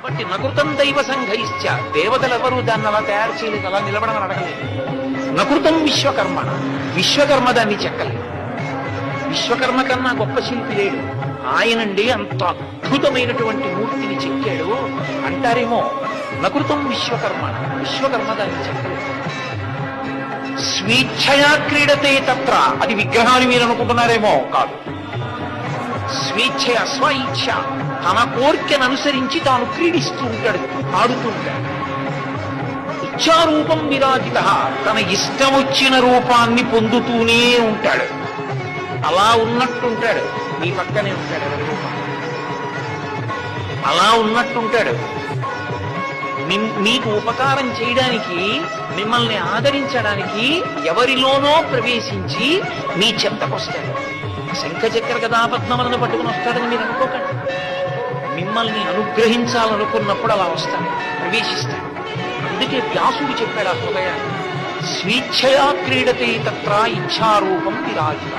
కాబట్టి నకృతం దైవ సంఘైశ్చ, దేవతలెవరూ దాన్ని అలా తయారు చేయలేదు, అలా నిలబడమని అడగలేదు. నకృతం విశ్వకర్మ, విశ్వకర్మ దాన్ని చెక్కలేదు. విశ్వకర్మ కన్నా గొప్ప శిల్పి లేడు. ఆయనండి అంత అద్భుతమైనటువంటి మూర్తిని చెక్కాడు అంటారేమో. నకృతం విశ్వకర్మ, విశ్వకర్మ దాన్ని చెక్కలేదు. స్వేచ్ఛయా క్రీడతే తత్ర, అది విగ్రహాన్ని మీరు అనుకుంటున్నారేమో, కాదు. స్వేచ్ఛయ స్వ ఇచ్ఛ, తన కోర్కెను అనుసరించి తాను క్రీడిస్తూ ఉంటాడు, ఆడుతూ ఉంటాడు. ఇచ్ఛారూపం విరాజిత, తన ఇష్టం వచ్చిన రూపాన్ని పొందుతూనే ఉంటాడు. అలా ఉన్నట్టుంటాడు, మీ పక్కనే ఉంటాడు. అలా ఉన్నట్టుంటాడు. మీకు ఉపకారం చేయడానికి, మిమ్మల్ని ఆదరించడానికి ఎవరిలోనో ప్రవేశించి మీ చెంతకొస్తాడు. శంఖచక్ర గదాపద్మలను పట్టుకుని వస్తాడని మీరు అనుకోకండి. మిమ్మల్ని అనుగ్రహించాలనుకున్నప్పుడు అలా వస్తాడు, ప్రవేశిస్తాడు. అందుకే వ్యాసుడు చెప్పాడు ఆ హృదయాన్ని, స్వేచ్ఛయా క్రీడతే తత్ర ఇచ్ఛారూపం విరాజిత.